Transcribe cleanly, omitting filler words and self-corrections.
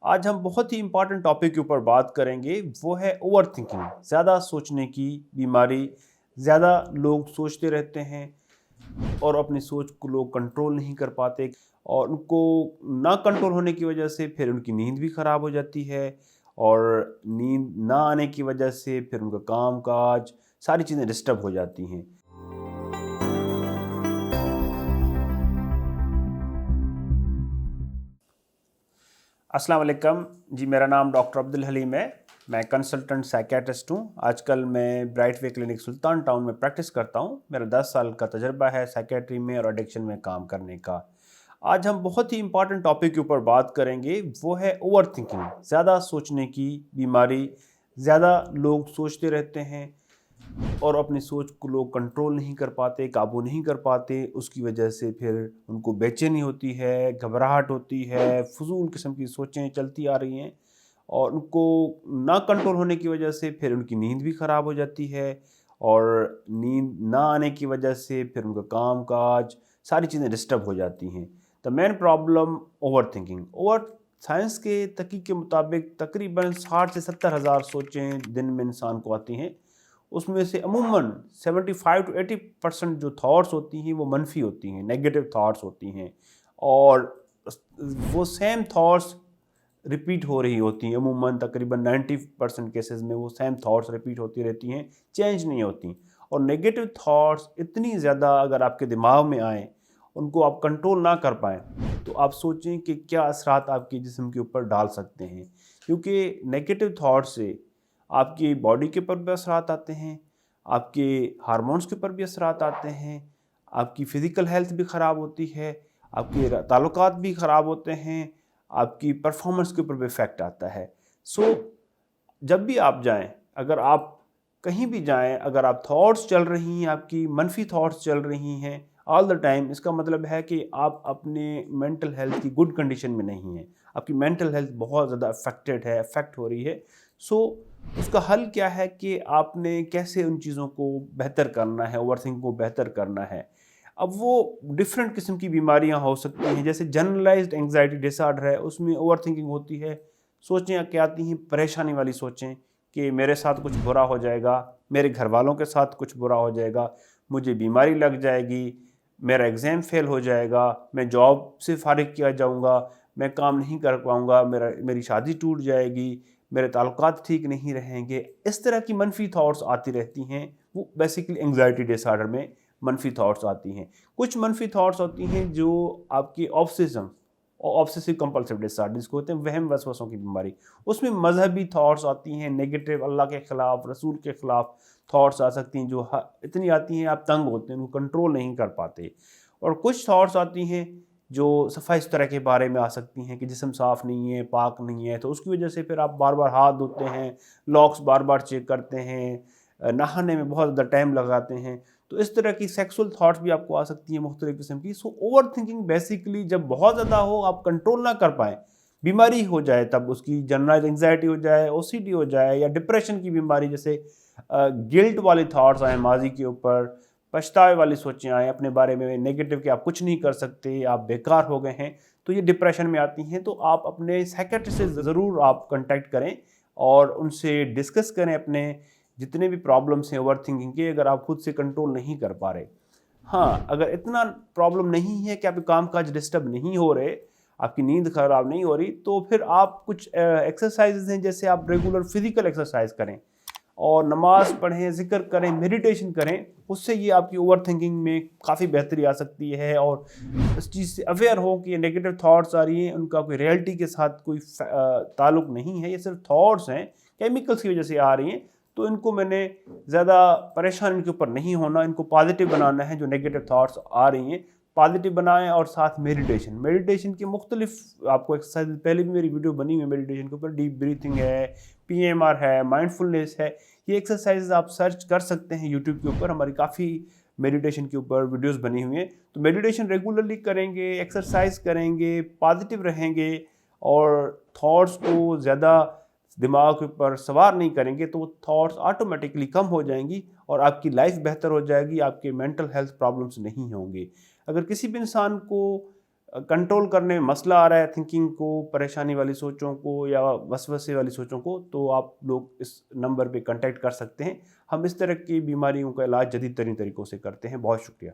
आज हम बहुत ही इम्पॉर्टेंट टॉपिक के ऊपर बात करेंगे, वो है ओवर थिंकिंग। ज़्यादा सोचने की बीमारी। ज़्यादा लोग सोचते रहते हैं और अपनी सोच को लोग कंट्रोल नहीं कर पाते, और उनको ना कंट्रोल होने की वजह से फिर उनकी नींद भी ख़राब हो जाती है, और नींद ना आने की वजह से फिर उनका काम काज सारी चीज़ें डिस्टर्ब हो जाती हैं। अस्सलाम वालेकुम जी, मेरा नाम डॉक्टर अब्दुल हलीम है। मैं कंसल्टेंट साइकियाट्रिस्ट हूँ। आजकल मैं ब्राइट वे क्लिनिक सुल्तान टाउन में प्रैक्टिस करता हूँ। मेरा 10 साल का तजर्बा है साइकियाट्री में और एडिक्शन में काम करने का। आज हम बहुत ही इम्पॉर्टेंट टॉपिक के ऊपर बात करेंगे, वो है ओवर थिंकिंग। ज़्यादा सोचने की बीमारी। ज़्यादा लोग सोचते रहते हैं और अपनी सोच को लोग कंट्रोल नहीं कर पाते, काबू नहीं कर पाते। उसकी वजह से फिर उनको बेचैनी होती है, घबराहट होती है, फजूल किस्म की सोचें चलती आ रही हैं, और उनको ना कंट्रोल होने की वजह से फिर उनकी नींद भी ख़राब हो जाती है, और नींद ना आने की वजह से फिर उनका काम काज सारी चीज़ें डिस्टर्ब हो जाती हैं। The main problem over thinking. Over science के तहकीक के मुताबिक तकरीबन 60 से 70 हज़ार सोचें दिन में इंसान को आती हैं। उसमें से अमूमन 75 टू 80% जो थॉट्स होती हैं वो मनफी होती हैं, नेगेटिव थॉट्स होती हैं, और वो सेम थॉट्स रिपीट हो रही होती हैं। अमूमन तकरीबन 90% केसेस में वो सेम थॉट्स रिपीट होती रहती हैं, चेंज नहीं होती। और नेगेटिव थॉट्स इतनी ज़्यादा अगर आपके दिमाग में आएँ, उनको आप कंट्रोल ना कर पाएँ, तो आप सोचें कि क्या असरात आपके जिस्म के ऊपर डाल सकते हैं। क्योंकि नेगेटिव थॉट से आपकी बॉडी के ऊपर भी असरात आते हैं, आपके हार्मोन्स के ऊपर भी असरात आते हैं, आपकी फ़िज़िकल हेल्थ भी ख़राब होती है, आपके ताल्लुकात भी ख़राब होते हैं, आपकी परफॉर्मेंस के ऊपर भी इफ़ेक्ट आता है। जब भी आप जाएँ, अगर आप कहीं भी जाएँ, अगर आप थॉट्स चल रही हैं, आपकी मनफी थॉट्स चल रही हैं ऑल द टाइम, इसका मतलब है कि आप अपने मेंटल हेल्थ की गुड कंडीशन में नहीं हैं। आपकी मेंटल हेल्थ बहुत ज़्यादा अफेक्टेड है, अफेक्ट हो रही है। सो उसका हल क्या है कि आपने कैसे उन चीज़ों को बेहतर करना है, ओवरथिंकिंग को बेहतर करना है। अब वो डिफरेंट किस्म की बीमारियां हो सकती हैं, जैसे जनरलाइज्ड एंग्जाइटी डिसऑर्डर है, उसमें ओवरथिंकिंग होती है। सोचें क्या आती हैं, परेशानी वाली सोचें कि मेरे साथ कुछ बुरा हो जाएगा, मेरे घर वालों के साथ कुछ बुरा हो जाएगा, मुझे बीमारी लग जाएगी, मेरा एग्ज़ाम फेल हो जाएगा, मैं जॉब से फारिग किया जाऊंगा, मैं काम नहीं कर पाऊंगा, मेरी शादी टूट जाएगी, मेरे ताल्लुकात ठीक नहीं रहेंगे। इस तरह की मनफी थॉट्स आती रहती हैं। वो बेसिकली एंग्जाइटी डिसऑर्डर में मनफी थॉट्स आती हैं। कुछ मनफी थॉट्स होती हैं जो आपकी ऑब्सेसिव और ऑब्सेसिव कंपल्सिव डिसऑर्डर, जिसको होते हैं वहम वसवसों की बीमारी, उसमें मजहबी थॉट्स आती हैं, नेगेटिव, अल्लाह के ख़िलाफ़, रसूल के ख़िलाफ़ थॉट्स आ सकती हैं, जो इतनी आती हैं आप तंग होते हैं, उनको कंट्रोल नहीं कर पाते। और कुछ थॉट्स आती हैं जो सफ़ाई सुथरा के बारे में आ सकती हैं कि जिस्म साफ़ नहीं है, पाक नहीं है, तो उसकी वजह से फिर आप बार बार हाथ धोते हैं, लॉक्स बार बार चेक करते हैं, नहाने में बहुत ज़्यादा टाइम लगाते हैं। तो इस तरह की सेक्सुअल थॉट्स भी आपको आ सकती हैं मुख्तलिफ़ किस्म की। सो ओवर थिंकिंग बेसिकली जब बहुत ज़्यादा हो, आप कंट्रोल ना कर पाएँ, बीमारी हो जाए, तब उसकी जनरलाइज़ एंग्जायटी हो जाए, ओसीडी हो जाए, या डिप्रेशन की बीमारी, जैसे गिल्ट वाले थॉट्स आएँ माज़ी के ऊपर, पछतावे वाली सोचें आएँ अपने बारे में नेगेटिव कि आप कुछ नहीं कर सकते, आप बेकार हो गए हैं, तो ये डिप्रेशन में आती हैं। तो आप अपने साइकियाट्रिस्ट से ज़रूर आप कॉन्टैक्ट करें और उनसे डिस्कस करें अपने जितने भी प्रॉब्लम्स हैं ओवर थिंकिंग के, अगर आप खुद से कंट्रोल नहीं कर पा रहे। हाँ, अगर इतना प्रॉब्लम नहीं है कि आपके काम-काज डिस्टर्ब नहीं हो रहे, आपकी नींद खराब नहीं हो रही, तो फिर आप कुछ एक्सरसाइज़ेज़ हैं, जैसे आप रेगुलर फिज़िकल एक्सरसाइज़ करें और नमाज़ पढ़ें, ज़िक्र करें, मेडिटेशन करें। उससे ये आपकी ओवर थिंकिंग में काफ़ी बेहतरी आ सकती है, और इस चीज़ से अवेयर हो कि ये नेगेटिव थॉट्स आ रही हैं, उनका कोई रियलिटी के साथ कोई ताल्लुक नहीं है, ये सिर्फ थॉट्स हैं, केमिकल्स की वजह से आ रही हैं। तो इनको मैंने ज़्यादा परेशान इनके ऊपर नहीं होना, इनको पॉजिटिव बनाना है। जो नेगेटिव थॉट्स आ रही हैं पॉजिटिव बनाएं, और साथ मेडिटेशन की मुख्तलिफ आपको एक्सरसाइज, पहले भी मेरी वीडियो बनी हुई है मेडिटेशन के ऊपर, डीप ब्रीथिंग है, पीएमआर है, माइंडफुलनेस है। ये एक्सरसाइज आप सर्च कर सकते हैं यूट्यूब के ऊपर, हमारी काफ़ी मेडिटेशन के ऊपर वीडियोस बनी हुई हैं। तो मेडिटेशन रेगुलरली करेंगे, एक्सरसाइज करेंगे, पॉजिटिव रहेंगे, और थॉट्स को ज़्यादा दिमाग के ऊपर सवार नहीं करेंगे, तो वो थॉट्स ऑटोमेटिकली कम हो जाएंगी और आपकी लाइफ बेहतर हो जाएगी, आपके मेंटल हेल्थ प्रॉब्लम्स नहीं होंगे। अगर किसी भी इंसान को कंट्रोल करने में मसला आ रहा है थिंकिंग को, परेशानी वाली सोचों को या वसवसे वाली सोचों को, तो आप लोग इस नंबर पे कांटेक्ट कर सकते हैं। हम इस तरह की बीमारियों का इलाज जदीद तरीन तरीक़ों से करते हैं। बहुत शुक्रिया।